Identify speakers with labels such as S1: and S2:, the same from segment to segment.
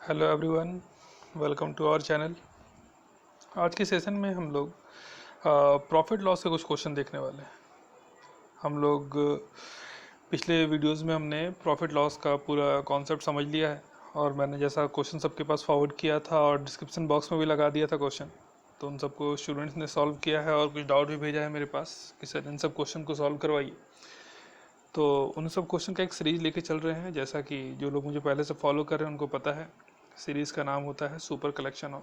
S1: Hello everyone, welcome to our channel. आज के session में हम लोग प्रॉफिट लॉस के कुछ क्वेश्चन देखने वाले हैं। हम लोग पिछले वीडियोस में हमने प्रॉफिट लॉस का पूरा कॉन्सेप्ट समझ लिया है और मैंने जैसा क्वेश्चन सबके पास फॉरवर्ड किया था और डिस्क्रिप्शन बॉक्स में भी लगा दिया था क्वेश्चन, तो उन सबको स्टूडेंट्स ने सॉल्व किया है और कुछ डाउट भी भेजा है मेरे पास कि सर इन सब क्वेश्चन को सॉल्व करवाइए। तो उन सब क्वेश्चन का एक सीरीज लेके चल रहे हैं। जैसा कि जो लोग मुझे पहले से फॉलो कर रहे हैं उनको पता है, सीरीज का नाम होता है super collection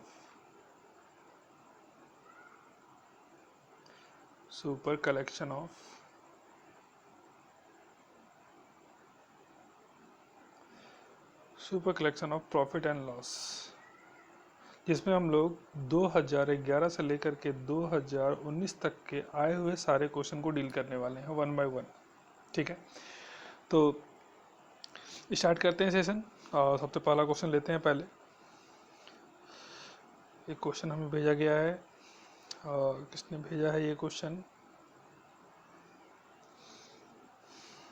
S1: of profit and loss, जिसमें हम लोग 2011 से लेकर के 2019 तक के आए हुए सारे क्वेश्चन को डील करने वाले हैं वन बाय वन। ठीक है, तो स्टार्ट करते हैं सेशन। और सबसे पहला क्वेश्चन लेते हैं। पहले एक क्वेश्चन हमें भेजा गया है और किसने भेजा है ये question?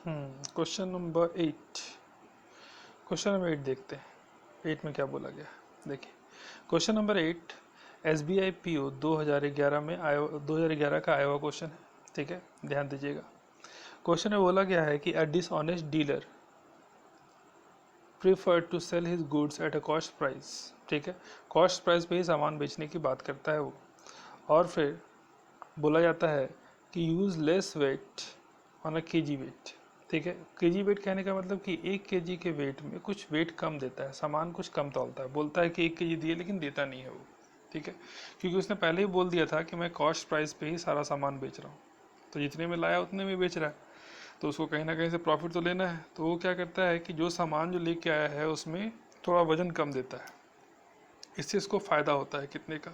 S1: Question number 8। Question number 8 देखते हैं। 8 में क्या बोला गया, देखिए। क्वेश्चन नंबर 8, SBI PO 2011 में आया, 2011 का आया हुआ क्वेश्चन है। ठीक है, ध्यान दीजिएगा। क्वेश्चन में बोला गया है कि a dishonest dealer prefer to sell his goods at a cost price. ठीक है, कॉस्ट प्राइस पे ही सामान बेचने की बात करता है वो। और फिर बोला जाता है कि use less weight on a kg weight. ठीक है, केजी वेट कहने का मतलब कि 1 केजी के वेट में कुछ वेट कम देता है, सामान कुछ कम तौलता है। बोलता है कि 1 केजी दिए, लेकिन देता नहीं है वो। ठीक है, क्योंकि उसने पहले ही बोल दिया था कि मैं कॉस्ट प्राइस पे ही सारा सामान बेच रहा हूँ, तो जितने में लाया उतने में बेच रहा है, तो उसको कहीं ना कहीं से प्रॉफिट तो लेना है। तो वो क्या करता है कि जो सामान जो लेके आया है उसमें थोड़ा वजन कम देता है। इससे इसको फ़ायदा होता है कितने का?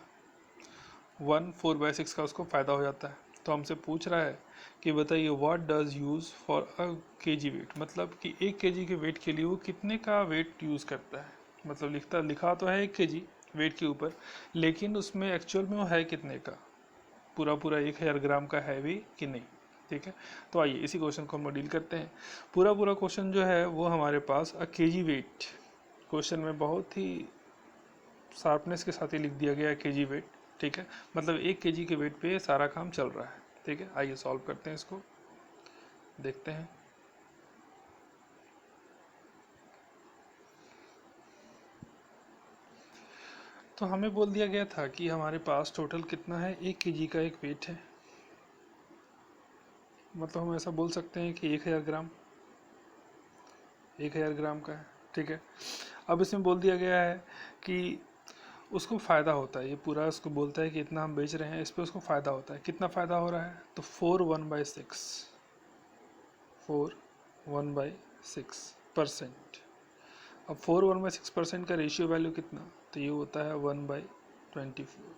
S1: 1/4/6 का उसको फ़ायदा हो जाता है। तो हमसे पूछ रहा है कि बताइए what does use for a kg weight, मतलब कि 1 केजी के वेट के लिए वो कितने का वेट यूज़ करता है। मतलब लिखा तो है 1 केजी वेट के ऊपर, लेकिन उसमें एक्चुअल में वो है कितने का, पूरा पूरा 1000 ग्राम का है भी कि नहीं। ठीक है, तो आइए इसी क्वेश्चन को हम डील करते हैं। पूरा पूरा क्वेश्चन जो है वो हमारे पास अ केजी वेट क्वेश्चन में बहुत ही शार्पनेस के साथ ही लिख दिया गया है, केजी वेट। ठीक है, मतलब 1 केजी के वेट पे सारा काम चल रहा है। ठीक है, आइए सॉल्व करते हैं इसको, देखते हैं। तो हमें बोल दिया गया था कि हमारे पास टोटल कितना है, 1 केजी का एक वेट है। मतलब हम ऐसा बोल सकते हैं कि 1000 ग्राम, 1000 ग्राम का है। ठीक है, अब इसमें बोल दिया गया है कि उसको फ़ायदा होता है, ये पूरा उसको बोलता है कि इतना हम बेच रहे हैं, इस पर उसको फ़ायदा होता है। कितना फ़ायदा हो रहा है? तो 4/1/6 अब 4/1/6% का रेशियो वैल्यू कितना? तो ये होता है 1/24।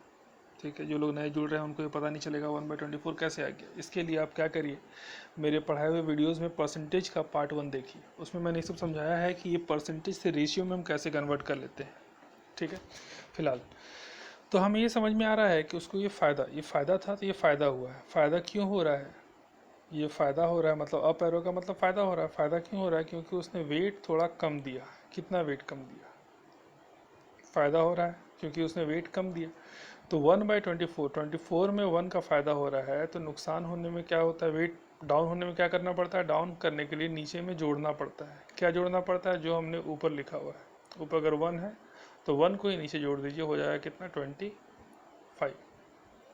S1: ठीक है, जो लोग नए जुड़ रहे हैं उनको ये पता नहीं चलेगा 1/24 कैसे आ गया। इसके लिए आप क्या करिए, मेरे पढ़ाए हुए वीडियोस में परसेंटेज का पार्ट 1 देखिए, उसमें मैंने सब समझाया है कि ये परसेंटेज से रेशियो में हम कैसे कन्वर्ट कर लेते हैं। ठीक है, फिलहाल तो हमें ये समझ में आ रहा है कि उसको ये फ़ायदा था, तो ये फ़ायदा हुआ है। फ़ायदा क्यों हो रहा है? ये फ़ायदा हो रहा है, मतलब अप एरो का मतलब फ़ायदा हो रहा है। फ़ायदा क्यों हो रहा है? क्योंकि उसने वेट थोड़ा कम दिया। कितना वेट कम दिया? फ़ायदा हो रहा है क्योंकि उसने वेट कम दिया। तो 1/24, 24 में 1 का फ़ायदा हो रहा है, तो नुकसान होने में क्या होता है? वेट डाउन होने में क्या करना पड़ता है? डाउन करने के लिए नीचे में जोड़ना पड़ता है। क्या जोड़ना पड़ता है? जो हमने ऊपर लिखा हुआ है। ऊपर अगर 1 है तो 1 को ही नीचे जोड़ दीजिए, हो जाएगा कितना? 25।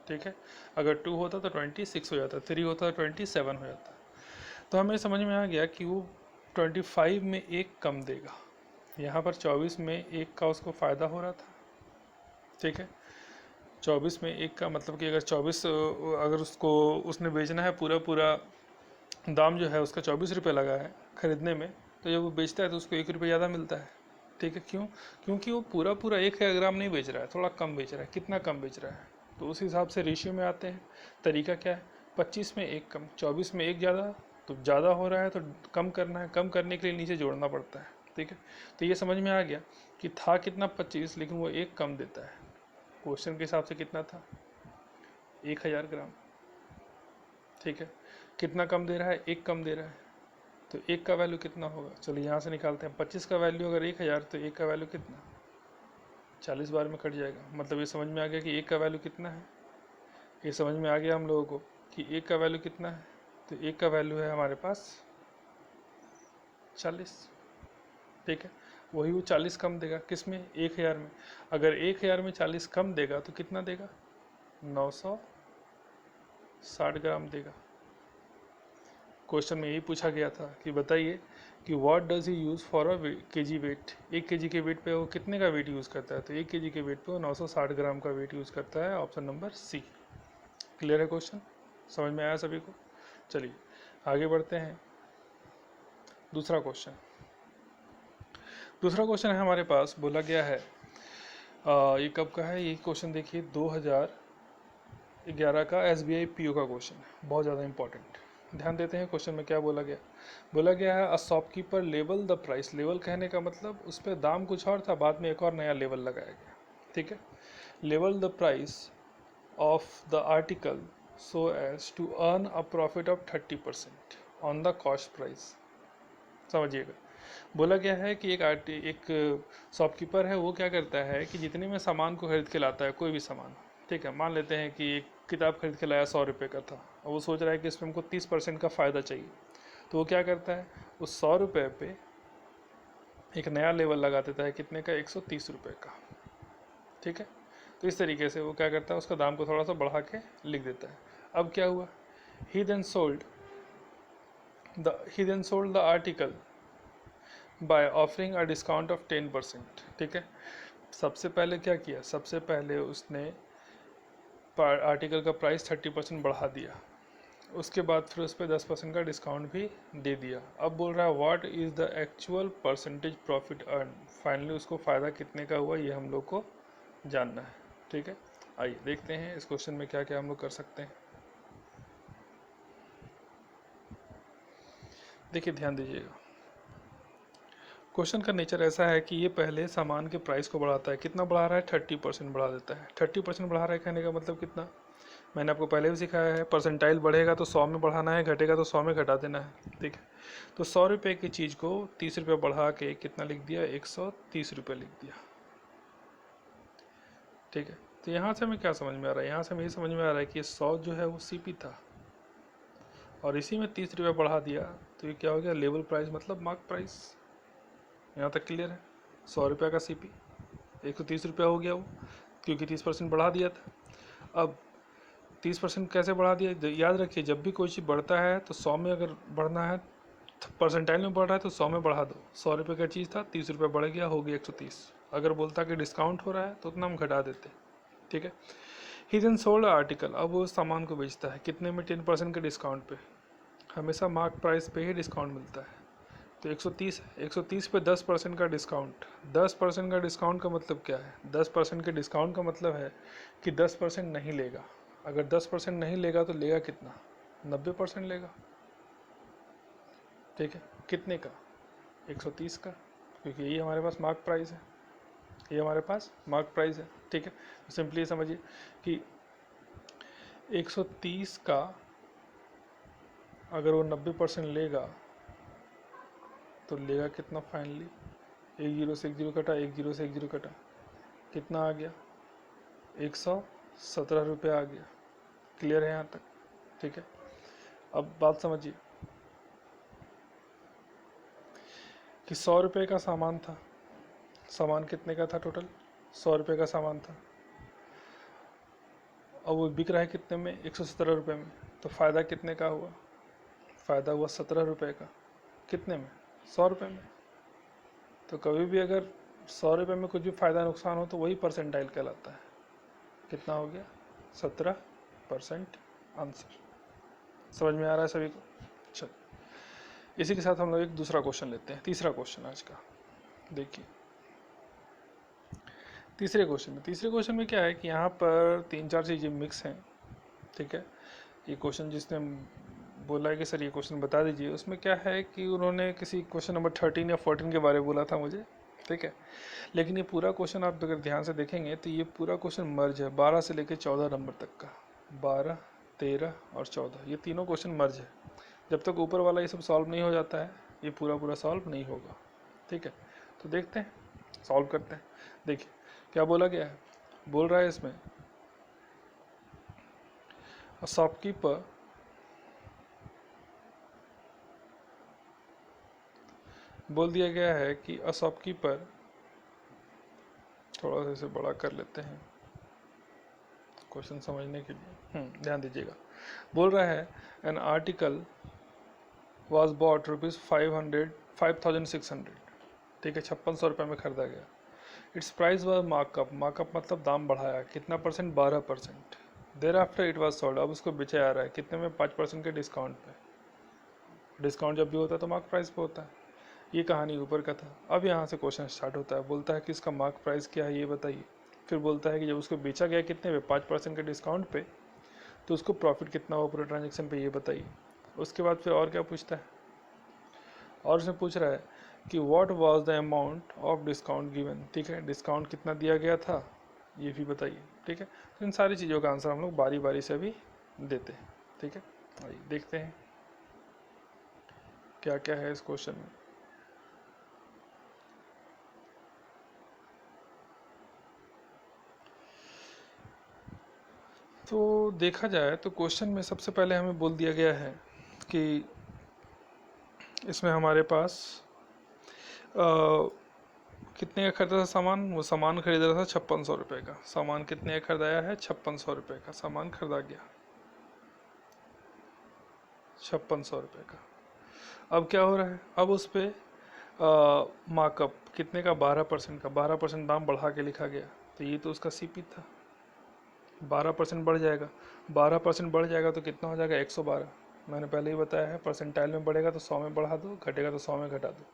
S1: ठीक है, अगर 2 होता तो 26 हो जाता, 3 होता तो 27 हो जाता। तो हमें समझ में आ गया कि वो 25 में 1 कम देगा। यहाँ पर 24 में 1 का उसको फ़ायदा हो रहा था। ठीक है, 24 में 1 का मतलब कि अगर 24 अगर उसको उसने बेचना है, पूरा पूरा दाम जो है उसका 24 रुपये लगा है ख़रीदने में, तो जब वो बेचता है तो उसको 1 रुपये ज़्यादा मिलता है। ठीक है, क्यों? क्योंकि वो पूरा पूरा 1000 ग्राम नहीं बेच रहा है, थोड़ा कम बेच रहा है। कितना कम बेच रहा है? तो उस हिसाब से रेशियो में आते हैं। तरीका क्या है? 25 में 1 कम, 24 में 1 ज़्यादा, तो ज़्यादा हो रहा है तो कम करना है। कम करने के लिए नीचे जोड़ना पड़ता है। ठीक है, तो ये समझ में आ गया कि था कितना 25, लेकिन वो 1 कम देता है। क्वेश्चन के हिसाब से कितना था? 1000 ग्राम। ठीक है, कितना कम दे रहा है? 1 कम दे रहा है, तो 1 का वैल्यू कितना होगा? चलिए यहाँ से निकालते हैं। 25 का वैल्यू अगर 1000, तो 1 का वैल्यू कितना? 40 बार में कट जाएगा। मतलब ये समझ में आ गया कि एक का वैल्यू कितना है, ये समझ में आ गया हम लोगों को कि एक का वैल्यू कितना है। तो एक का वैल्यू है हमारे पास 40, ठीक है। वही वो 40 कम देगा किस में, 1000 में। अगर 1000 में 40 कम देगा तो कितना देगा, 960 ग्राम देगा। क्वेश्चन में यही पूछा गया था कि बताइए कि what does he use for a kg wait, 1 KG के वेट पे वो कितने का वेट यूज़ करता है। तो 1 केजी के वेट पे वो 960 ग्राम का वेट यूज़ करता है। Option number C. क्लियर है क्वेश्चन, समझ में आया सभी को। चलिए आगे बढ़ते हैं। दूसरा क्वेश्चन है हमारे पास, बोला गया है ये कब का है, ये क्वेश्चन देखिए 2011 का SBI PO का क्वेश्चन है, बहुत ज़्यादा इंपॉर्टेंट। ध्यान देते हैं क्वेश्चन में क्या बोला गया। बोला गया है a shopkeeper level the price, level कहने का मतलब उस पर दाम कुछ और था, बाद में एक और नया लेवल लगाया गया, ठीक है। लेवल the price of the article so as to earn a profit of 30% on the cost price. समझिएगा, बोला गया है कि एक शॉपकीपर है, वो क्या करता है कि जितने में सामान को खरीद के लाता है, कोई भी सामान, ठीक है। मान लेते हैं कि एक किताब खरीद के लाया 100 रुपये का था, और वो सोच रहा है कि इसमें हमको 30% का फ़ायदा चाहिए। तो वो क्या करता है, उस 100 रुपये पे एक नया लेवल लगा देता है, कितने का, 130 रुपये का, ठीक है। तो इस तरीके से वो क्या करता है, उसका दाम को थोड़ा सा बढ़ा के लिख देता है। अब क्या हुआ, he then sold the article by offering a discount of 10%, ठीक है। सबसे पहले क्या किया, सबसे पहले उसने आर्टिकल का प्राइस 30% बढ़ा दिया, उसके बाद फिर उस पर 10% का डिस्काउंट भी दे दिया। अब बोल रहा है what is the actual percentage profit earn, finally उसको फ़ायदा कितने का हुआ, ये हम लोग को जानना है, ठीक है। आइए देखते हैं इस क्वेश्चन में क्या क्या हम लोग कर सकते हैं। देखिए ध्यान दीजिएगा, क्वेश्चन का नेचर ऐसा है कि ये पहले सामान के प्राइस को बढ़ाता है। कितना बढ़ा रहा है, 30% बढ़ा देता है। 30% बढ़ा रहा है कहने का मतलब कितना, मैंने आपको पहले भी सिखाया है, परसेंटाइल बढ़ेगा तो 100 में बढ़ाना है, घटेगा तो 100 में घटा देना है, ठीक है। तो 100 रुपये की चीज़ को 30 रुपये बढ़ा के कितना लिख दिया, 130 रुपये लिख दिया, ठीक है। तो यहाँ से हमें क्या समझ में आ रहा है, यहाँ से हमें ये समझ में आ रहा है कि ये 100 जो है वो CP था, और इसी में 30 रुपये बढ़ा दिया, तो ये क्या हो गया, लेवल प्राइस मतलब मार्क प्राइस। यहाँ तक क्लियर है। 100 रुपये का CP 130 रुपया हो गया वो, क्योंकि 30% बढ़ा दिया था। अब 30% कैसे बढ़ा दिया, याद रखिए जब भी कोई चीज़ बढ़ता है तो 100 में अगर बढ़ना है, परसेंटाइल में बढ़ रहा है तो 100 में बढ़ा दो। 100 रुपये का चीज़ था, 30 रुपये बढ़ गया, हो गया 130। अगर बोलता कि डिस्काउंट हो रहा है तो उतना हम घटा देते, ठीक है। ही देन सोल्ड आर्टिकल, अब वो सामान को बेचता है कितने में, 10% के डिस्काउंट पे। हमेशा मार्क प्राइस पे ही डिस्काउंट मिलता है, तो 130 है, 130 पे 10% का डिस्काउंट। 10% का डिस्काउंट का मतलब क्या है, 10% के डिस्काउंट का मतलब है कि 10% नहीं लेगा। अगर 10% नहीं लेगा तो लेगा कितना, 90% लेगा, ठीक है। कितने का, 130 का, क्योंकि यही हमारे पास मार्क प्राइस है, ये हमारे पास मार्क प्राइस है, ठीक है। तो सिंपली समझिए कि 130 का अगर वो 90% लेगा तो लेगा कितना फाइनली, एक जीरो से एक जीरो कटा, एक जीरो से एक जीरो कटा, कितना आ गया, 117 रुपये आ गया। क्लियर है यहाँ तक, ठीक है। अब बात समझिए कि 100 रुपये का सामान था, सामान कितने का था टोटल, 100 रुपये का सामान था। अब वो बिक रहा है कितने में, 117 रुपये में। तो फ़ायदा कितने का हुआ, फ़ायदा हुआ 17 रुपये का, कितने में, 100 रुपये में। तो कभी भी अगर 100 रुपये में कुछ भी फ़ायदा नुकसान हो तो वही परसेंटाइल कहलाता है। कितना हो गया, 17% आंसर। समझ में आ रहा है सभी को। चल इसी के साथ हम लोग एक दूसरा क्वेश्चन लेते हैं, तीसरा क्वेश्चन आज का। देखिए तीसरे क्वेश्चन में क्या है कि यहाँ पर 3-4 चीज़ें मिक्स हैं, ठीक है। ये क्वेश्चन जिसने बोला है कि सर ये क्वेश्चन बता दीजिए, उसमें क्या है कि उन्होंने किसी क्वेश्चन नंबर 13 या 14 के बारे में बोला था मुझे, ठीक है। लेकिन ये पूरा क्वेश्चन आप अगर ध्यान से देखेंगे तो ये पूरा क्वेश्चन मर्ज है, 12 से लेकर 14 नंबर तक का, 12, 13 और 14, ये तीनों क्वेश्चन मर्ज है। जब तक ऊपर वाला ये सब सॉल्व नहीं हो जाता है ये पूरा पूरा सॉल्व नहीं होगा, ठीक है। तो देखते हैं, सॉल्व करते हैं। देखिए क्या बोला गया है, बोल रहा है इसमें शॉपकीपर बोल दिया गया है कि अ शॉपकीपर, थोड़ा सा इसे बड़ा कर लेते हैं क्वेश्चन समझने के लिए, ध्यान दीजिएगा। बोल रहा है an article was bought rupees 5600, ठीक है, 5600 रुपये में खरीदा गया। It's price was markup, markup मतलब दाम बढ़ाया, कितना percent, 12%। There after it was sold, अब उसको बेचा जा रहा है कितने में, 5% के डिस्काउंट पे। डिस्काउंट जब भी होता है तो मार्क प्राइस पे होता है। ये कहानी ऊपर का था। अब यहाँ से क्वेश्चन स्टार्ट होता है, बोलता है कि इसका मार्क प्राइस क्या है ये बताइए। फिर बोलता है कि जब उसको बेचा गया कितने पे, 5% के डिस्काउंट पे, तो उसको प्रॉफिट कितना हुआ पूरे ट्रांजेक्शन पे ये बताइए। उसके बाद फिर और क्या पूछता है, और उसने पूछ रहा है कि what was the amount of discount given, ठीक है, डिस्काउंट कितना दिया गया था ये भी बताइए, ठीक है। तो इन सारी चीज़ों का आंसर हम लोग बारी बारी से भी देते हैं, ठीक है। आइए देखते हैं क्या क्या है इस क्वेश्चन में। तो देखा जाए तो क्वेश्चन में सबसे पहले हमें बोल दिया गया है कि इसमें हमारे पास कितने का खरीदा था सामान, वो सामान खरीदा था 5600 रुपये का। सामान कितने का खरीदाया है, 5600 रुपये का सामान खरीदा गया, 5600 रुपये का। अब क्या हो रहा है, अब उस पर मार्कअप कितने का, 12% का, 12% दाम बढ़ा के लिखा गया। तो ये तो उसका सीपी था, 12% बढ़ जाएगा, 12% बढ़ जाएगा तो कितना हो जाएगा, 112। मैंने पहले ही बताया है परसेंटाइल में बढ़ेगा तो 100 में बढ़ा दो, घटेगा तो 100 में घटा दो,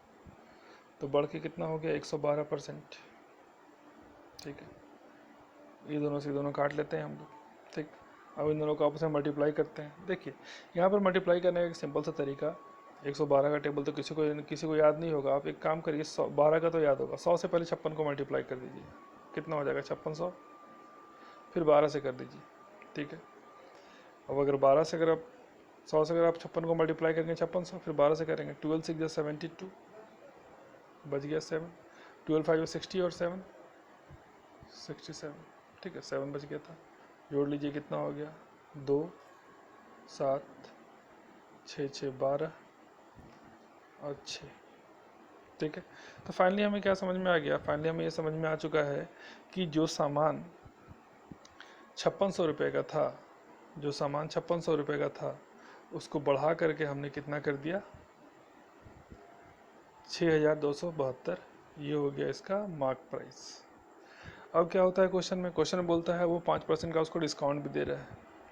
S1: तो बढ़ के कितना हो गया, 112%, ठीक है। ये दोनों से दोनों काट लेते हैं हम लोग, ठीक। अब इन दोनों को आपस में मल्टीप्लाई करते हैं। देखिए यहाँ पर मल्टीप्लाई करने का एक सिंपल सा तरीका, 112 का टेबल तो किसी को याद नहीं होगा। आप एक काम करिए, 12 का तो याद होगा, 100 से पहले 56 को मल्टीप्लाई कर दीजिए, कितना हो जाएगा 5600, फिर 12 से कर दीजिए, ठीक है। अब अगर 12 से अगर आप 100 से अगर आप 56 को मल्टीप्लाई करेंगे 5600, फिर 12 से करेंगे, 12 6 72, बच गया 7, 12 5 60 और 7 67, ठीक है, 7 बच गया था। जोड़ लीजिए कितना हो गया, 2 7 6 12 और 6, ठीक है। तो फाइनली हमें क्या समझ में आ गया, फाइनली हमें ये समझ में आ चुका है कि जो सामान 5600 रुपये का था, जो सामान 5600 रुपये का था, उसको बढ़ा करके हमने कितना कर दिया, 6272। ये हो गया इसका मार्क प्राइस। अब क्या होता है क्वेश्चन में, क्वेश्चन में बोलता है वो 5% का उसको डिस्काउंट भी दे रहा है,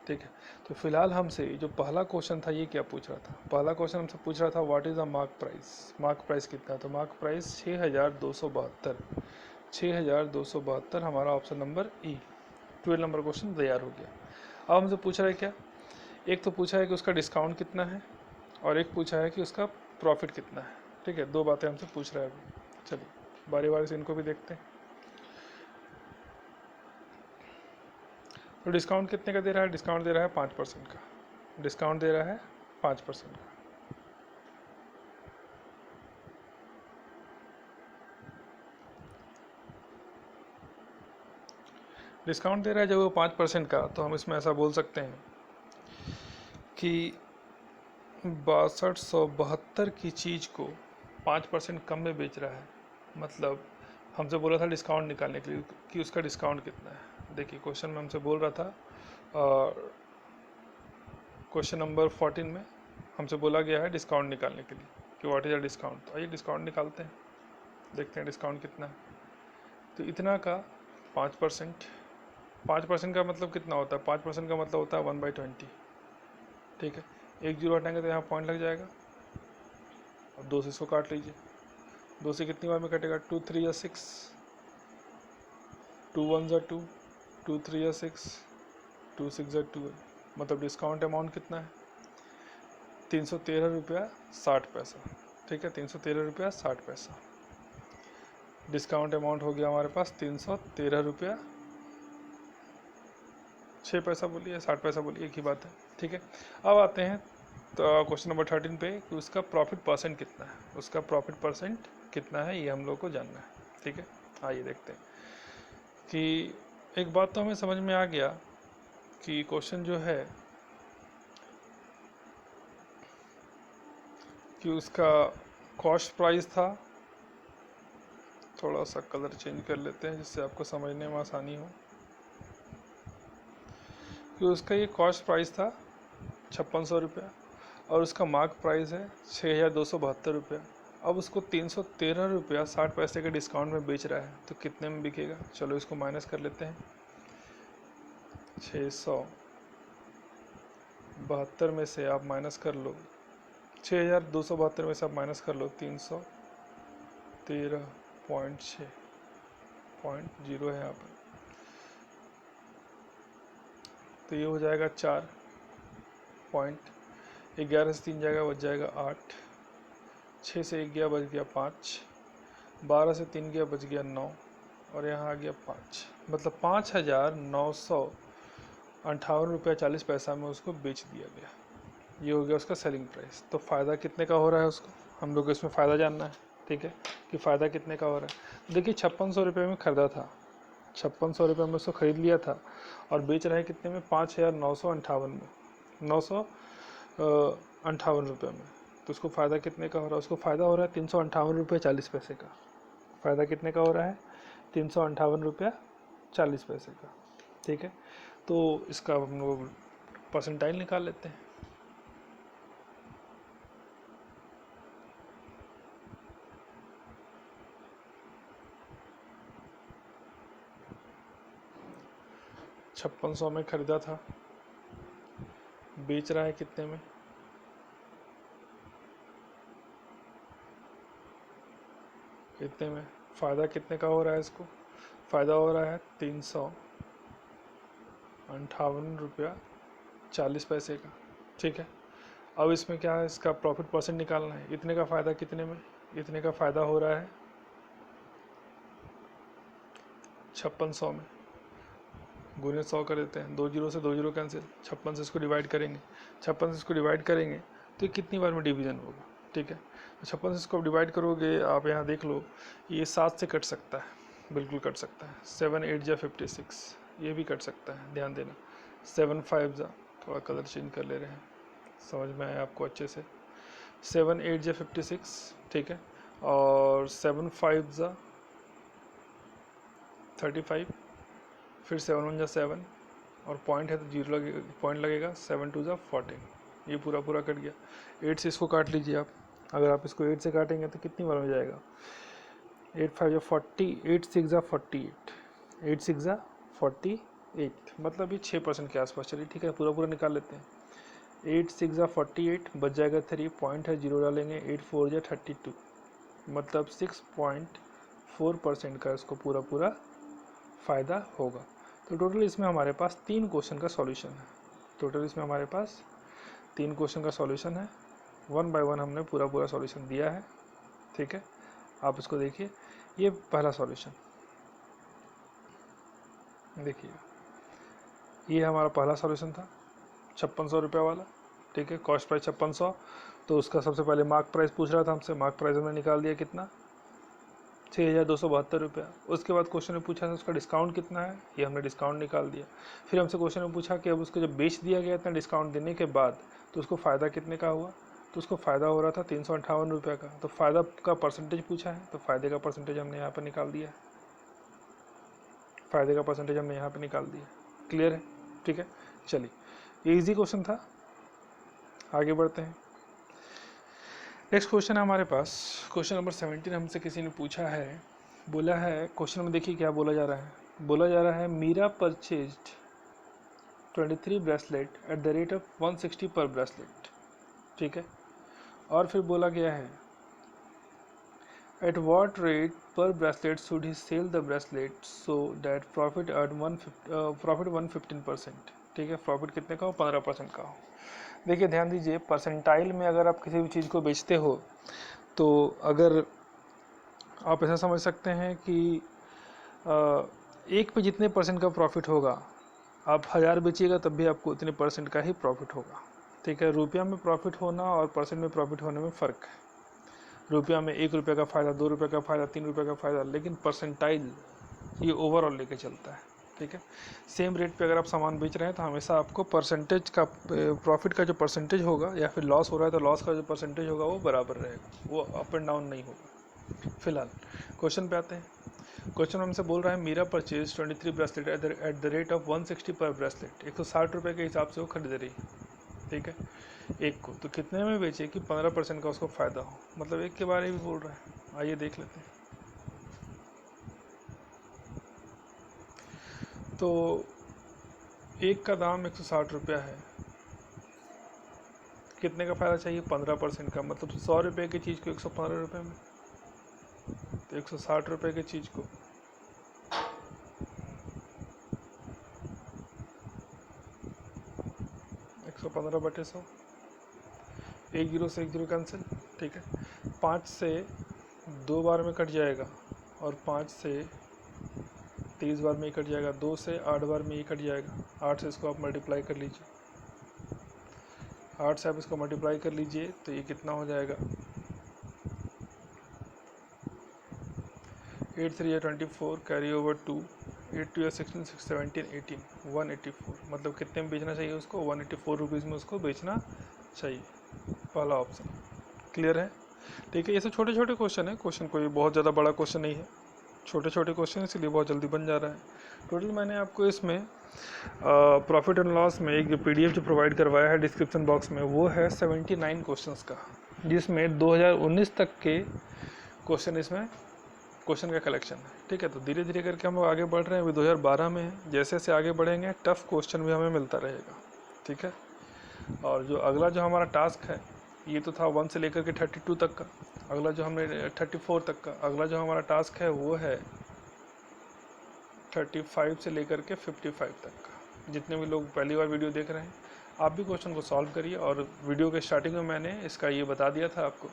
S1: ठीक है। तो फिलहाल हमसे जो पहला क्वेश्चन था ये क्या पूछ रहा था, पहला क्वेश्चन हमसे पूछ रहा था what is the mark price, mark price कितना, तो मार्क प्राइस 6272, 6272 हमारा ऑप्शन नंबर ई, 12 नंबर क्वेश्चन तैयार हो गया। अब हमसे पूछ रहा है क्या, एक तो पूछा है कि उसका डिस्काउंट कितना है और एक पूछा है कि उसका प्रॉफिट कितना है, ठीक है। दो बातें हमसे पूछ रहा है अभी। चलिए बारी बारी से इनको भी देखते हैं। तो डिस्काउंट कितने का दे रहा है, डिस्काउंट दे रहा है 5% का, डिस्काउंट दे रहा है 5% का। डिस्काउंट दे रहा है जब वो 5% का, तो हम इसमें ऐसा बोल सकते हैं कि 6272 की चीज़ को 5% कम में बेच रहा है। मतलब हमसे बोला था डिस्काउंट निकालने के लिए कि उसका डिस्काउंट कितना है। देखिए क्वेश्चन में हमसे बोल रहा था, क्वेश्चन नंबर 14 में हमसे बोला गया है डिस्काउंट निकालने के लिए कि व्हाट इज अ डिस्काउंट। तो आइए डिस्काउंट निकालते हैं, देखते हैं डिस्काउंट कितना है। तो इतना का 5%, 5% का मतलब कितना होता है, 5% का मतलब होता है 1/20, ठीक है। एक जीरो हटाएंगे तो यहाँ पॉइंट लग जाएगा। अब 2 से इसको काट लीजिए, 2 से कितनी बार में कटेगा, 2 3 या 6, 2 1 या 2, 2 3 या 6, 2 6 या 2। मतलब डिस्काउंट अमाउंट कितना है, 313 रुपया 60 पैसा, ठीक है, 313 रुपया 60 पैसा। डिस्काउंट अमाउंट हो गया हमारे पास 313 रुपया 6 पैसा बोलिए, 60 पैसा बोलिए, एक ही बात है, ठीक है। अब आते हैं तो क्वेश्चन नंबर 13 पे कि उसका प्रॉफिट परसेंट कितना है, उसका प्रॉफिट परसेंट कितना है ये हम लोग को जानना है, ठीक है। आइए देखते हैं। कि एक बात तो हमें समझ में आ गया कि क्वेश्चन जो है कि उसका कॉस्ट प्राइस था, थोड़ा सा कलर चेंज कर लेते हैं जिससे आपको समझने में आसानी हो, कि उसका ये कॉस्ट प्राइस था 5600 रुपया और उसका मार्क प्राइस है 6272 रुपया। अब उसको 313 रुपया 60 पैसे के डिस्काउंट में बेच रहा है, तो कितने में बिकेगा? चलो इसको माइनस कर लेते हैं। 672 में से आप माइनस कर लो, 6272 में से आप माइनस कर लो 313.6 है यहाँ पर, तो ये हो जाएगा 4.11 से 3 जाएगा, बच जाएगा 8, 6 से 1 गया बच गया 5, 12 से 3 गया बच गया 9 और यहाँ आ गया 5, मतलब 5,958 रुपया 40 पैसा में उसको बेच दिया गया। ये हो गया उसका सेलिंग प्राइस। तो फ़ायदा कितने का हो रहा है उसको, हम लोग को इसमें फ़ायदा जानना है, ठीक है, कि फ़ायदा कितने का हो रहा है। देखिए 5600 रुपये में ख़रीदा था, 5600 रुपये में उसको ख़रीद लिया था और बेच रहे हैं कितने में? 5,958 में, 958 रुपये में। तो उसको फ़ायदा कितने का हो रहा है? उसको फ़ायदा हो रहा है 358 रुपये 40 पैसे का। फ़ायदा कितने का हो रहा है? 358 रुपया 40 पैसे का, ठीक है। तो इसका हम लोग परसेंटाइल निकाल लेते हैं। छप्पन सौ में ख़रीदा था, बेच रहा है कितने में? कितने में? फ़ायदा कितने का हो रहा है इसको? फ़ायदा हो रहा है 358 रुपया 40 पैसे का, ठीक है। अब इसमें क्या है, इसका प्रॉफिट परसेंट निकालना है। इतने का फ़ायदा कितने में? इतने का फ़ायदा हो रहा है 5600 में, गुने 100 कर देते हैं, 2 जीरो से 2 जीरो कैंसिल, 56 से इसको डिवाइड करेंगे, 56 से इसको डिवाइड करेंगे तो ये कितनी बार में डिवीज़न होगा, ठीक है। तो 56 से इसको डिवाइड करोगे, आप यहाँ देख लो, ये 7 से कट सकता है, बिल्कुल कट सकता है। 7 8 जा 56, ये भी कट सकता है, ध्यान देना। 7 5 जा, थोड़ा कलर चेंज कर ले रहे हैं, समझ में आया आपको अच्छे से। 7 8 जा 56, ठीक है, और 7 5 जा 35, फिर 7 1 जा 7 और पॉइंट है तो जीरो लगेगा, पॉइंट लगेगा। 7 2 जा 14, ये पूरा पूरा कट गया। 8 से इसको काट लीजिए आप, अगर आप इसको 8 से काटेंगे तो कितनी बार में जाएगा? 8 5 जा 40, 8 6 जा 48, 8 6 जा 48, मतलब ये 6% के आसपास। चलिए ठीक है, पूरा पूरा निकाल लेते हैं। 8 6 जा 48, बच जाएगा 3, पॉइंट है जीरो डालेंगे। 8 4 जा 32, मतलब 6.4% का इसको पूरा पूरा फ़ायदा होगा। तो टोटल इसमें हमारे पास 3 क्वेश्चन का सॉल्यूशन है। टोटल इसमें हमारे पास 3 क्वेश्चन का सॉल्यूशन है। 1 बाय 1 हमने पूरा पूरा सॉल्यूशन दिया है, ठीक है। आप इसको देखिए, ये पहला सॉल्यूशन देखिए, ये हमारा पहला सॉल्यूशन था 5600 रुपये वाला, ठीक है। कॉस्ट प्राइस 5600, तो उसका सबसे पहले मार्क प्राइस पूछ रहा था हमसे, मार्क प्राइस हमने निकाल दिया कितना? 6,272 रुपया। उसके बाद क्वेश्चन में पूछा था उसका डिस्काउंट कितना है, ये हमने डिस्काउंट निकाल दिया। फिर हमसे क्वेश्चन में पूछा कि अब उसको जब बेच दिया गया इतना डिस्काउंट देने के बाद, तो उसको फ़ायदा कितने का हुआ? तो उसको फ़ायदा हो रहा था 358 रुपये का। तो फ़ायदा का परसेंटेज पूछा है, तो फ़ायदे का परसेंटेज हमने यहाँ पर निकाल दिया है। फ़ायदे का परसेंटेज हमने यहाँ पर निकाल दिया। क्लियर है? ठीक है, चलिए, ये ईजी क्वेश्चन था, आगे बढ़ते हैं। नेक्स्ट क्वेश्चन है हमारे पास, क्वेश्चन नंबर 17 हमसे किसी ने पूछा है। बोला है, क्वेश्चन में देखिए क्या बोला जा रहा है। बोला जा रहा है Meera purchased 23 bracelet at the rate of 160 per bracelet, ठीक है। और फिर बोला गया है at what rate per bracelet should he sell the bracelet so that profit at 115%, ठीक है। प्रॉफिट कितने का हो? 15% का हो। देखिए ध्यान दीजिए, परसेंटाइल में अगर आप किसी भी चीज़ को बेचते हो तो अगर आप ऐसा समझ सकते हैं कि एक पे जितने परसेंट का प्रॉफिट होगा, आप 1000 बेचिएगा तब भी आपको उतने परसेंट का ही प्रॉफिट होगा, ठीक है। रुपया में प्रॉफिट होना और परसेंट में प्रॉफिट होने में फ़र्क है। रुपया में 1 रुपये का फ़ायदा, 2 रुपये का फ़ायदा, 3 रुपये का फ़ायदा, लेकिन परसेंटाइल ये ओवरऑल लेके चलता है, ठीक है। सेम रेट पे अगर आप सामान बेच रहे हैं तो हमेशा आपको परसेंटेज का, प्रॉफिट का जो परसेंटेज होगा या फिर लॉस हो रहा है तो लॉस का जो परसेंटेज होगा वो बराबर रहेगा, वो अप एंड डाउन नहीं होगा। फिलहाल क्वेश्चन पे आते हैं। क्वेश्चन हमसे बोल रहा है Meera purchase 23 bracelet at the rate of 160 per bracelet. 160 रुपये के हिसाब से वो खरीद रही है, ठीक है, एक को। तो कितने में बेचे कि 15% का उसको फ़ायदा हो, मतलब एक के बारे में बोल रहा है। आइए देख लेते हैं। तो एक का दाम 160 रुपया है, कितने का फ़ायदा चाहिए? 15% का, मतलब 100 रुपये की चीज़ को 115 रुपये में, तो 160 रुपये की चीज़ को 115/100, एक जीरो से एक जीरो कैंसिल, ठीक है। 5 से 2 बार में कट जाएगा और 5 से 30 बार में ही कट जाएगा, 2 से 8 बार में ही कट जाएगा। 8 से इसको आप मल्टीप्लाई कर लीजिए, 8 से आप इसको मल्टीप्लाई कर लीजिए तो ये कितना हो जाएगा? 8 3 24, कैरी ओवर 2, 8 2 16 6 17 18, 184। मतलब कितने में बेचना चाहिए उसको? 184 रुपीज़ में उसको बेचना चाहिए, पहला ऑप्शन। क्लियर है? ठीक है। ये सब छोटे छोटे क्वेश्चन है, क्वेश्चन कोई बहुत ज़्यादा बड़ा क्वेश्चन नहीं है, छोटे छोटे क्वेश्चन इसलिए बहुत जल्दी बन जा रहा है। टोटल मैंने आपको इसमें प्रॉफिट एंड लॉस में एक जो PDF जो प्रोवाइड करवाया है डिस्क्रिप्शन बॉक्स में, वो है 79 क्वेश्चंस का, जिसमें 2019 तक के क्वेश्चन, इसमें क्वेश्चन का कलेक्शन है, ठीक है। तो धीरे धीरे करके हम लोग आगे बढ़ रहे हैं, अभी 2012 में है। जैसे जैसे आगे बढ़ेंगे टफ क्वेश्चन भी हमें मिलता रहेगा, ठीक है। और जो अगला जो हमारा टास्क है, ये तो था 1 से लेकर के 32 तक का। अगला जो हमने 34 तक का, अगला जो हमारा टास्क है वो है 35 से लेकर के 55 तक का। जितने भी लोग पहली बार वीडियो देख रहे हैं, आप भी क्वेश्चन को सॉल्व करिए। और वीडियो के स्टार्टिंग में मैंने इसका ये बता दिया था आपको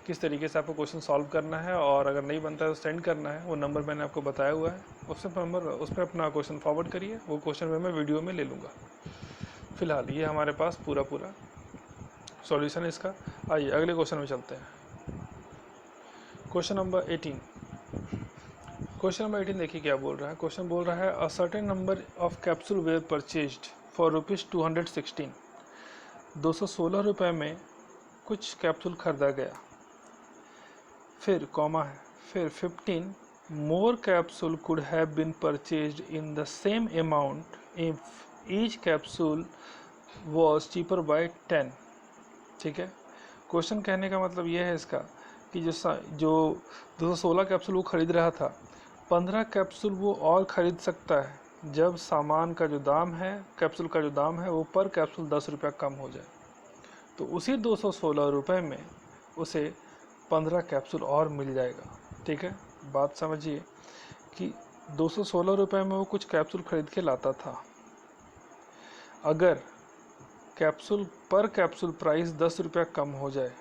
S1: किस तरीके से आपको क्वेश्चन सॉल्व करना है, और अगर नहीं बनता है तो सेंड करना है। वो नंबर मैंने आपको बताया हुआ है, उस पर अपना क्वेश्चन फॉरवर्ड करिए, वो क्वेश्चन मैं वीडियो में ले लूँगा। फिलहाल ये हमारे पास पूरा सॉल्यूशन है इसका। आइए अगले क्वेश्चन में चलते हैं। Question number 18। क्वेश्चन नंबर 18 देखिए क्या बोल रहा है। क्वेश्चन बोल रहा है a certain number of capsule were purchased for ₹216। 216 रुपये में कुछ कैप्सूल खरीदा गया, फिर कॉमा है, फिर 15 more capsule could have been purchased in the same amount if each capsule was cheaper by 10। ठीक है। क्वेश्चन कहने का मतलब ये है इसका कि जो 216 कैप्सूल वो खरीद रहा था, 15 कैप्सूल वो और ख़रीद सकता है जब सामान का जो दाम है, कैप्सूल का जो दाम है, वो पर कैप्सूल 10 रुपया कम हो जाए। तो उसी 216 रुपये में उसे 15 कैप्सूल और मिल जाएगा। ठीक है, बात समझिए कि 216 रुपये में वो कुछ कैप्सूल खरीद के लाता था। अगर कैप्सूल पर कैप्सूल प्राइस 10 रुपया कम हो जाए,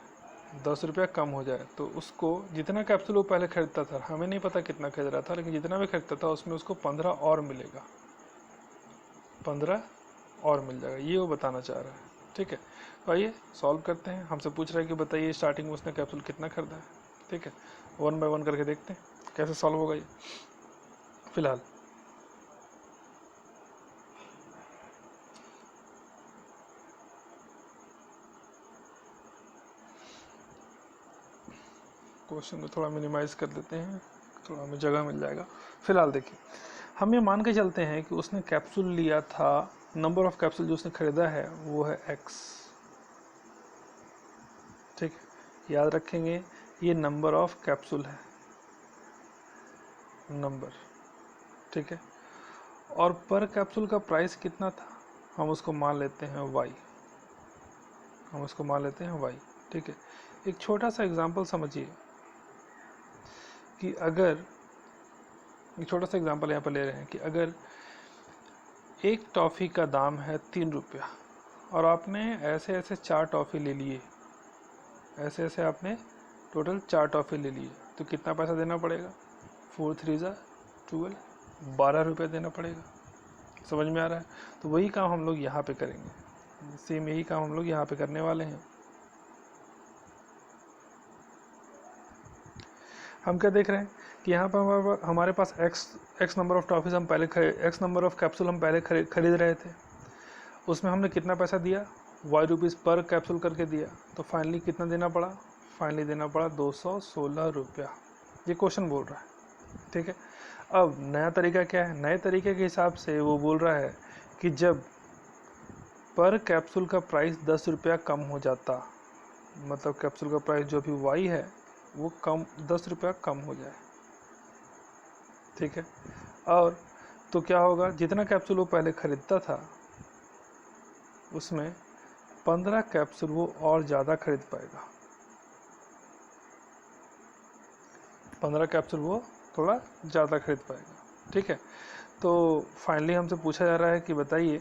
S1: 10 रुपया कम हो जाए, तो उसको जितना कैप्सूल वो पहले खरीदता था, हमें नहीं पता कितना खरीद रहा था, लेकिन जितना भी खरीदता था उसमें उसको 15 और मिलेगा, 15 और मिल जाएगा, ये वो बताना चाह रहा है। ठीक है, तो आइए सॉल्व करते हैं। हमसे पूछ रहा है कि बताइए स्टार्टिंग में उसने कैप्सूल कितना खरीदा है। ठीक है, 1 बाय 1 करके देखते हैं कैसे सॉल्व होगा ये। फिलहाल क्वेश्चन को थोड़ा मिनिमाइज कर देते हैं, थोड़ा हमें जगह मिल जाएगा। फिलहाल देखिए, हम ये मान के चलते हैं कि उसने कैप्सूल लिया था, नंबर ऑफ कैप्सूल जो उसने खरीदा है वो है x। ठीक है, याद रखेंगे ये नंबर ऑफ कैप्सूल है, नंबर। ठीक है, और पर कैप्सूल का प्राइस कितना था, हम उसको मान लेते हैं y, हम उसको मान लेते हैं y। ठीक है, एक छोटा सा एग्जांपल समझिए कि अगर, एक छोटा सा एग्जांपल यहाँ पर ले रहे हैं कि अगर एक टॉफ़ी का दाम है 3 रुपया और आपने ऐसे ऐसे 4 टॉफ़ी ले लिए, ऐसे ऐसे आपने टोटल 4 टॉफ़ी ले लिए, तो कितना पैसा देना पड़ेगा? 4 3 12, 12 रुपये देना पड़ेगा। समझ में आ रहा है? तो वही काम हम लोग यहाँ पे करेंगे, सेम यही काम हम लोग यहाँ पे करने वाले हैं। हम क्या देख रहे हैं कि यहाँ पर हमारे पास एक्स नंबर ऑफ टॉफीज हम पहले एक्स नंबर ऑफ कैप्सूल हम पहले खरीद रहे थे, उसमें हमने कितना पैसा दिया, ₹y पर कैप्सूल करके दिया, तो फाइनली कितना देना पड़ा, फाइनली देना पड़ा 216 रुपया। ये क्वेश्चन बोल रहा है, ठीक है। अब नया तरीका क्या है, नए तरीके के हिसाब से वो बोल रहा है कि जब पर कैप्सूल का प्राइस 10 रुपया कम हो जाता, मतलब कैप्सूल का प्राइस जो अभी y है वो कम 10 रुपया कम हो जाए, ठीक है। और तो क्या होगा, जितना कैप्सूल वो पहले खरीदता था उसमें 15 कैप्सूल वो और ज़्यादा खरीद पाएगा, 15 कैप्सूल वो थोड़ा ज़्यादा खरीद पाएगा, ठीक है। तो फाइनली हमसे पूछा जा रहा है कि बताइए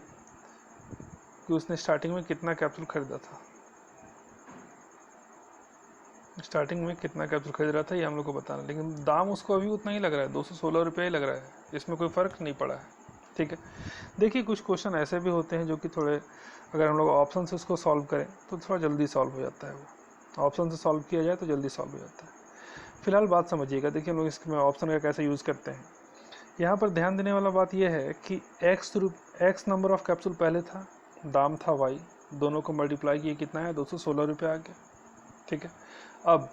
S1: कि उसने स्टार्टिंग में कितना कैप्सूल खरीदा था, स्टार्टिंग में कितना कैप्सूल खरीद रहा था ये हम लोग को बताना, लेकिन दाम उसको अभी उतना ही लग रहा है, 216 रुपये ही लग रहा है, इसमें कोई फ़र्क नहीं पड़ा है, ठीक है। देखिए कुछ क्वेश्चन ऐसे भी होते हैं जो कि थोड़े, अगर हम लोग ऑप्शन से उसको सॉल्व करें तो थोड़ा जल्दी सॉल्व हो जाता है, वो ऑप्शन से सॉल्व किया जाए तो जल्दी सॉल्व हो जाता है। फिलहाल बात समझिएगा, देखिए हम लोग इसमें ऑप्शन का कैसे यूज़ करते हैं। यहाँ पर ध्यान देने वाला बात यह है कि एक्स नंबर ऑफ कैप्सूल पहले था, दाम था वाई, दोनों को मल्टीप्लाई किए कितना है, 216 रुपये आ गया, ठीक है। अब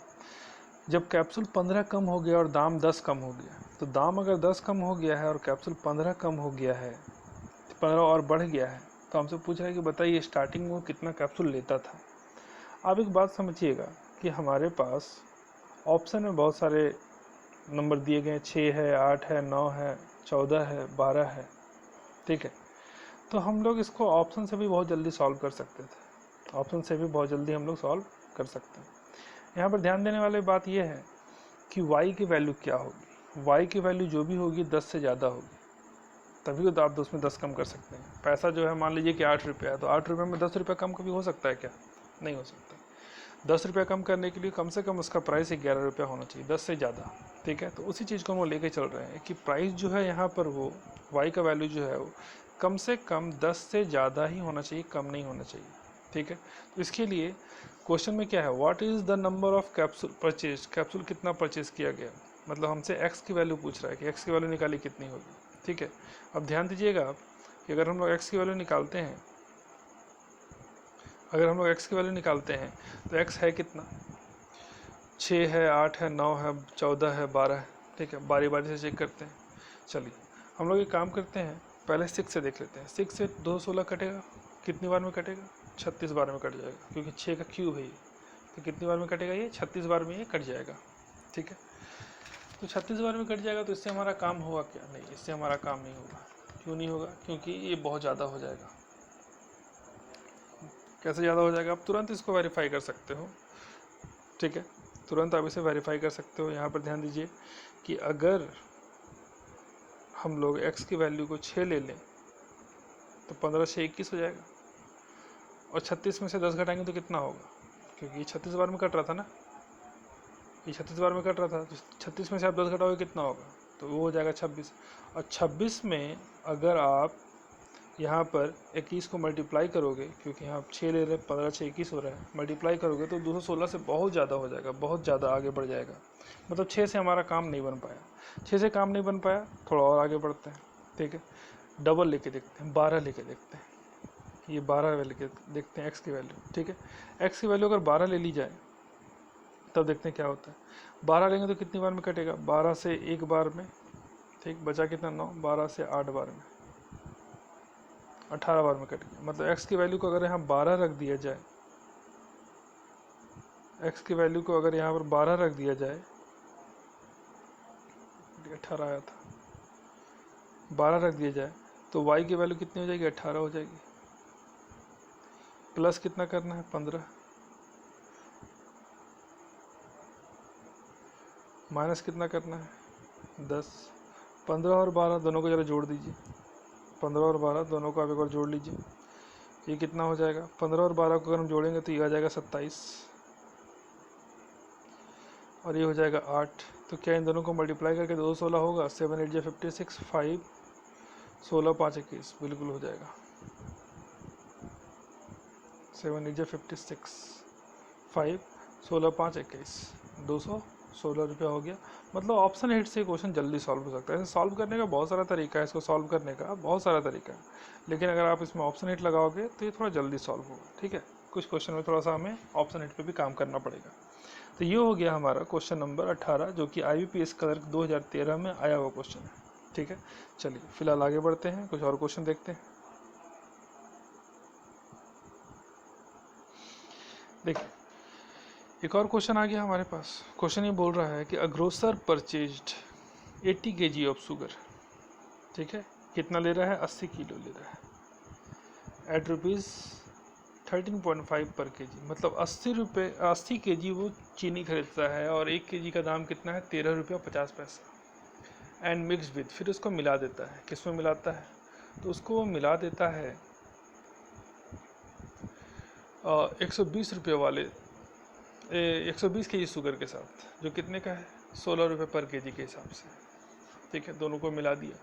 S1: जब कैप्सूल 15 कम हो गया और दाम 10 कम हो गया, तो दाम अगर 10 कम हो गया है और कैप्सूल 15 कम हो गया है, 15 और बढ़ गया है, तो हमसे पूछ रहा है कि बताइए स्टार्टिंग में वो कितना कैप्सूल लेता था। आप एक बात समझिएगा कि हमारे पास ऑप्शन में बहुत सारे नंबर दिए गए हैं, 6 है, 8 है, 9 है, 14 है, 12 है, ठीक है। तो हम लोग इसको ऑप्शन से भी बहुत जल्दी सॉल्व कर सकते थे, ऑप्शन से भी बहुत जल्दी हम लोग सॉल्व कर सकते हैं। यहाँ पर ध्यान देने वाली बात यह है कि y की वैल्यू क्या होगी, y की वैल्यू जो भी होगी 10 से ज़्यादा होगी, तभी तो आप उसमें 10 कम कर सकते हैं। पैसा जो है मान लीजिए कि 8 रुपया है, तो 8 रुपये में 10 रुपया कम कभी हो सकता है क्या, नहीं हो सकता। 10 रुपया कम करने के लिए कम से कम उसका प्राइस 11 रुपया होना चाहिए, 10 से ज़्यादा, ठीक है। तो उसी चीज़ को हम लेके चल रहे हैं कि प्राइस जो है यहाँ पर वो y का वैल्यू जो है वो कम से कम 10 से ज़्यादा ही होना चाहिए, कम नहीं होना चाहिए, ठीक है। तो इसके लिए क्वेश्चन में क्या है, what is the number of capsule purchase, capsule कितना परचेज किया गया, मतलब हमसे x की वैल्यू पूछ रहा है कि x की वैल्यू निकाली कितनी होगी, ठीक है। अब ध्यान दीजिएगा आप कि अगर हम लोग x की वैल्यू निकालते हैं, अगर हम लोग x की वैल्यू निकालते हैं तो x है कितना, 6 है, 8 है, 9 है, 14 है, 12 है, ठीक है। बारी बारी से चेक करते हैं। चलिए हम लोग एक काम करते हैं, पहले 6 से देख लेते हैं, 6 से 216 कटेगा, कितनी बार में कटेगा, 36 बार में कट जाएगा, क्योंकि 6 का क्यूब है ये, तो कितनी बार में कटेगा, ये 36 बार में ये कट जाएगा, ठीक है। तो 36 बार में कट जाएगा, तो इससे हमारा काम होगा क्या, नहीं, इससे हमारा काम नहीं होगा। क्यों नहीं होगा, क्योंकि ये बहुत ज़्यादा हो जाएगा। कैसे ज़्यादा हो जाएगा, आप तुरंत इसको वेरीफाई कर सकते हो, ठीक है, तुरंत आप इसे वेरीफाई कर सकते हो। यहाँ पर ध्यान दीजिए कि अगर हम लोग x की वैल्यू को 6 ले लें तो 15 से 21 हो जाएगा, और 36 में से 10 घटाएंगे तो कितना होगा, क्योंकि ये 36 बार में कट रहा था ना, ये 36 बार में कट रहा था, तो 36 में से आप 10 घटाओगे कितना होगा, तो वो हो जाएगा 26। और 26 में अगर आप यहाँ पर 21 को मल्टीप्लाई करोगे, क्योंकि यहाँ आप 6 ले रहे हैं, 15 से 21 हो रहा है, मल्टीप्लाई करोगे तो 216 से बहुत ज़्यादा हो जाएगा, बहुत ज़्यादा आगे बढ़ जाएगा। मतलब 6 से हमारा काम नहीं बन पाया, 6 से काम नहीं बन पाया, थोड़ा और आगे बढ़ते हैं, ठीक है। डबल लेके देखते हैं, 12 लेके देखते हैं, ये 12 लेके देखते हैं एक्स की वैल्यू, ठीक है। एक्स की वैल्यू अगर 12 ले ली जाए तब देखते हैं क्या होता है। 12 लेंगे तो कितनी बार में कटेगा, 12 से एक बार में, ठीक, बचा कितना 9, 12 से 8 बार में, 18 बार में कट गया। मतलब x की वैल्यू को अगर यहाँ 12 रख दिया जाए, x की वैल्यू को अगर यहाँ पर 12 रख दिया जाए, 18 आया था, 12 रख दिया जाए तो y की वैल्यू कितनी हो जाएगी, 18 हो जाएगी। प्लस कितना करना है, 15, माइनस कितना करना है, 10। 15 और 12 दोनों को ज़रा जोड़ दीजिए, 15 और 12 दोनों को आप एक बार जोड़ लीजिए, ये कितना हो जाएगा, 15 और 12 को अगर हम जोड़ेंगे तो ये आ जाएगा 27, और ये हो जाएगा 8। तो क्या इन दोनों को मल्टीप्लाई करके 216 होगा, 7 8 56, 5 16 5 21, बिल्कुल हो जाएगा, 7 8 56, 5 16 5 21, 216 ₹16 हो गया। मतलब ऑप्शन हिट से क्वेश्चन जल्दी सॉल्व हो सकता है। ऐसे सॉल्व करने का बहुत सारा तरीका है, इसको सॉल्व करने का बहुत सारा तरीका है, लेकिन अगर आप इसमें ऑप्शन हिट लगाओगे तो ये थोड़ा जल्दी सॉल्व होगा। ठीक है, कुछ क्वेश्चन में थोड़ा सा हमें ऑप्शन हिट पे भी काम करना पड़ेगा। तो ये हो गया हमारा क्वेश्चन नंबर 18, जो कि IBPS क्लर्क 2013 में आया हुआ क्वेश्चन है। ठीक है, चलिए फिलहाल आगे बढ़ते हैं, कुछ और क्वेश्चन देखते हैं। देखिए एक और क्वेश्चन आ गया हमारे पास। क्वेश्चन ये बोल रहा है कि a grocer purchased 80 kg of sugar. ठीक है, कितना ले रहा है? 80 किलो ले रहा है एट ₹13.5 पर केजी। मतलब 80 केजी वो चीनी खरीदता है और 1 केजी का दाम कितना है? ₹13.50। एंड मिक्स विद, फिर उसको मिला देता है। किस में मिलाता है? तो उसको वो मिला देता है 120 वाले 120 केजी शुगर के साथ, जो कितने का है? ₹16 पर केजी के हिसाब से। ठीक है, दोनों को मिला दिया।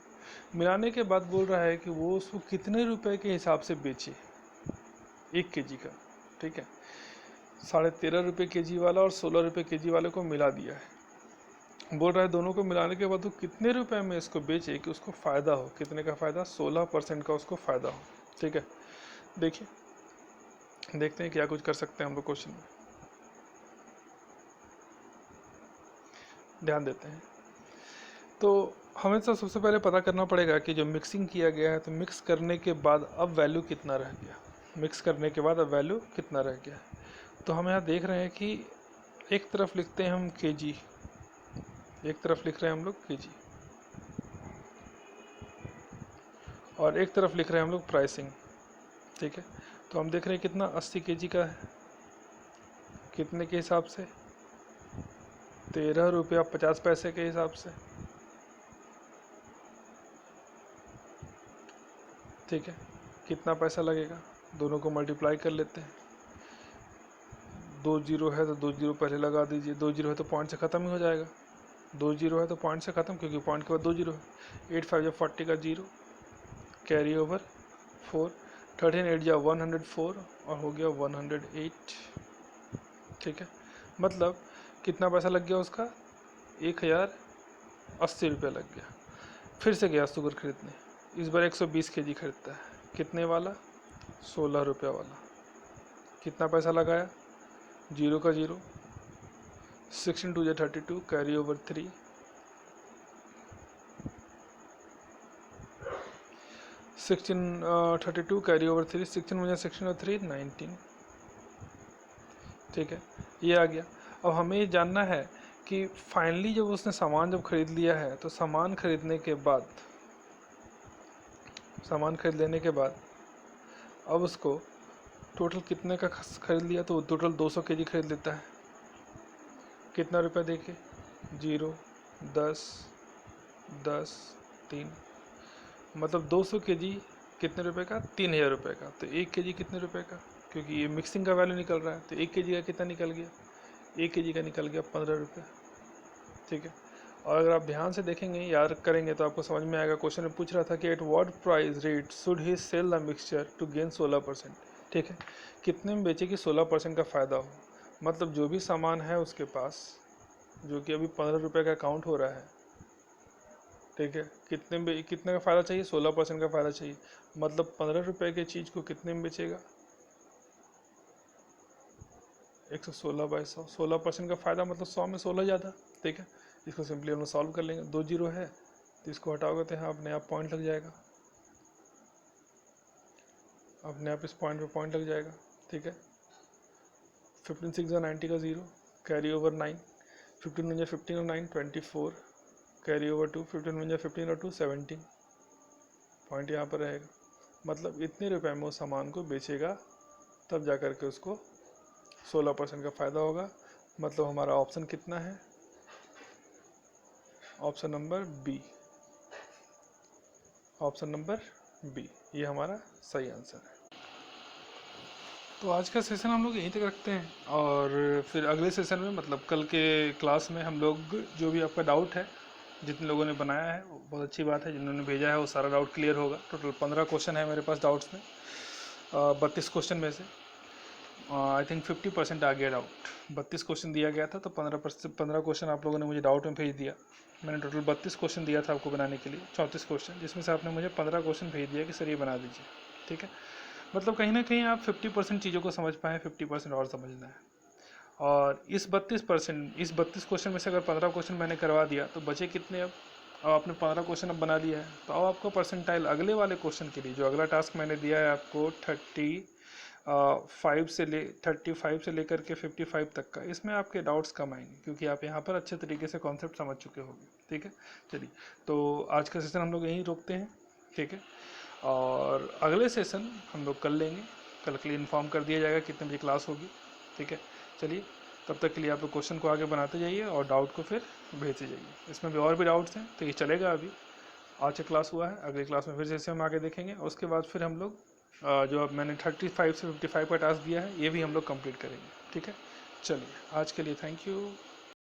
S1: मिलाने के बाद बोल रहा है कि वो उसको कितने रुपए के हिसाब से बेचे 1 केजी का। ठीक है, ₹13.5 केजी वाला और ₹16 केजी वाले को मिला दिया है। बोल रहा है दोनों को मिलाने के बाद वो कितने रुपए में इसको बेचे कि उसको फ़ायदा हो। कितने का फ़ायदा? 16% का उसको फ़ायदा हो। ठीक है, देखिए देखते हैं क्या कुछ कर सकते हैं हम लोग क्वेश्चन में, ध्यान देते हैं। तो हमें तो सबसे पहले पता करना पड़ेगा कि जो मिक्सिंग किया गया है, तो मिक्स करने के बाद अब वैल्यू कितना रह गया। मिक्स करने के बाद अब वैल्यू कितना रह गया। तो हम यहाँ देख रहे हैं कि एक तरफ लिखते हैं हम केजी, एक तरफ लिख रहे हैं हम लोग केजी, और एक तरफ लिख रहे हैं हम लोग प्राइसिंग। ठीक है, तो हम देख रहे हैं कितना 80 केजी का है, कितने के हिसाब से? ₹13.50 के हिसाब से। ठीक है, कितना पैसा लगेगा? दोनों को मल्टीप्लाई कर लेते हैं। 2 जीरो है तो 2 जीरो पहले लगा दीजिए। 2 जीरो है तो पॉइंट से ख़त्म ही हो जाएगा। 2 जीरो है तो पॉइंट से ख़त्म, क्योंकि पॉइंट के बाद 2 जीरो है। 8 5 या 40 का जीरो, कैरी ओवर 4, 13 8 या 104 और हो गया 108। ठीक है, मतलब कितना पैसा लग गया उसका? 1080 लग गया। फिर से गया शुगर खरीदने, इस बार 120 केजी खरीदता है। कितने वाला? ₹16 वाला। कितना पैसा लगाया? जीरो का जीरो, 16 2 या 32, कैरी ओवर 3, 32 कैरी ओवर 3, 16 मुझे 16 और 3 19। ठीक है, ये आ गया। अब हमें ये जानना है कि फाइनली जब उसने सामान जब खरीद लिया है, तो सामान खरीदने के बाद, सामान खरीद लेने के बाद अब उसको टोटल कितने का खरीद लिया? तो टोटल 200 केजी खरीद लेता है। कितना रुपया देके? 0 10 10 3, मतलब 200 केजी कितने रुपए का? 3000 का। तो 1 केजी कितने रुपए का? क्योंकि ये मिक्सिंग का वैल्यू निकल रहा है, तो 1 केजी का कितना निकल गया? 1 केजी का निकल गया 15 रुपये। ठीक है, और अगर आप ध्यान से देखेंगे, याद करेंगे, तो आपको समझ में आएगा। क्वेश्चन में पूछ रहा था कि at what price rate should he sell the mixture to gain 16%। ठीक है, कितने में बेचे कि 16% का फ़ायदा हो। मतलब जो भी सामान है उसके पास, जो कि अभी 15 रुपये का काउंट हो रहा है। ठीक है, कितने का फ़ायदा चाहिए? 16% का फ़ायदा चाहिए। मतलब 15 रुपये की चीज़ को कितने में बेचेगा? 116/100, 16% का फ़ायदा, मतलब 100 में 16 ज़्यादा। ठीक है, इसको सिंपली हम लोग सॉल्व कर लेंगे। 2 जीरो है तो इसको हटाओगे तो यहाँ अपने आप पॉइंट लग जाएगा, अपने आप इस पॉइंट पे पॉइंट लग जाएगा। ठीक है, 15 6 90 का जीरो, कैरी ओवर 9, 15 1 15 और 9 24, कैरी ओवर 2, 15 1 15 और 2 17, पॉइंट यहाँ पर रहेगा। मतलब इतने रुपए में वो सामान को बेचेगा, तब जा कर के उसको 16% का फ़ायदा होगा। मतलब हमारा ऑप्शन कितना है? Option number B, option number B, ये हमारा सही आंसर है। तो आज का सेशन हम लोग यहीं तक रखते हैं, और फिर अगले सेशन में, मतलब कल के क्लास में, हम लोग जो भी आपका डाउट है, जितने लोगों ने बनाया है, वो बहुत अच्छी बात है, जिन्होंने भेजा है वो सारा डाउट क्लियर होगा। टोटल 15 क्वेश्चन है मेरे पास डाउट्स में, 32 क्वेश्चन में से। आई थिंक 50% आ गया डाउट। 32 क्वेश्चन दिया गया था तो 15 क्वेश्चन आप लोगों ने मुझे डाउट में भेज दिया। मैंने टोटल 32 क्वेश्चन दिया था आपको बनाने के लिए, 34 क्वेश्चन, जिसमें से आपने मुझे 15 क्वेश्चन भेज दिया कि सर ये बना दीजिए। ठीक है, मतलब कहीं ना कहीं आप 50% चीज़ों को समझ पाएँ, 50% और समझना है। और इस 32 क्वेश्चन में से अगर 15 क्वेश्चन मैंने करवा दिया तो बचे कितने अब आपने 15 क्वेश्चन अब बना लिया है, तो अब आपको परसेंटाइल अगले वाले क्वेश्चन के लिए, जो अगला टास्क मैंने दिया है आपको 35 से लेकर के 55 तक का, इसमें आपके डाउट्स कम आएंगे क्योंकि आप यहाँ पर अच्छे तरीके से कॉन्सेप्ट समझ चुके होंगे। ठीक है, चलिए, तो आज का सेशन हम लोग यहीं रोकते हैं। ठीक है, और अगले सेशन हम लोग कल लेंगे। कल के लिए इन्फॉर्म कर दिया जाएगा कितने बजे क्लास होगी। ठीक है, चलिए, तब तक के लिए आप लोग क्वेश्चन को आगे बनाते जाइए और डाउट को फिर भेजते जाइए। इसमें भी और भी डाउट्स हैं तो ये चलेगा। अभी आज से क्लास हुआ है, अगली क्लास में फिर जैसे हम आगे देखेंगे, और उसके बाद फिर हम लोग जो अब मैंने 35 से 55 का टास्क दिया है ये भी हम लोग कंप्लीट करेंगे। ठीक है, चलिए, आज के लिए थैंक यू।